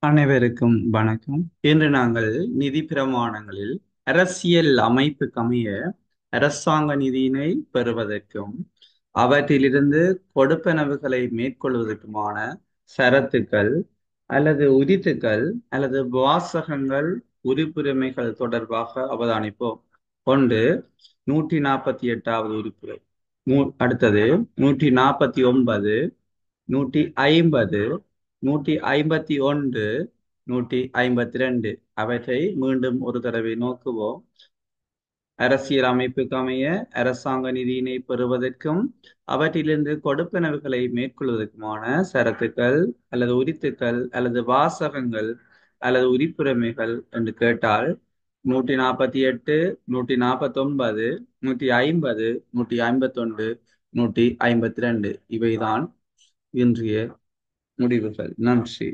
அனைவருக்கும் வணக்கம். இன்று நாங்கள் நிதி பிரமாணங்களில் அரசியல் அமைப்புக்கமைய அரசாங்க நிதியினை பெறுவதற்கும் அவற்றிலிருந்து கொடுப்பனவுகளை மேற்கொள்வதற்குமான சரத்துக்கள் அல்லது உரித்துக்கள் அல்லது வாசகங்கள் உறுப்புரிமைகள் தொடர்பாக அவதானிப்போம். ஒன்று 148வது உறுப்புரை. அடுத்தது 149, 150, 151, 152. அவற்றை மீண்டும் ஒரு தடவை நோக்குவோம். அரசியல் அமைப்புக்கு அமைய அரசாங்க நிதியினை பெறுவதற்கும் அவற்றிலிருந்து கொடுப்பனவுகளை மேற்கொள்வதற்குமான சரத்துக்கள் அல்லது உரித்துக்கள் அல்லது வாசகங்கள் அல்லது உரிப்புரிமைகள் என்று கேட்டால் 148, 149, 150, 151, 152 இவைதான் இன்றைய முடிவுகள். நன்றி.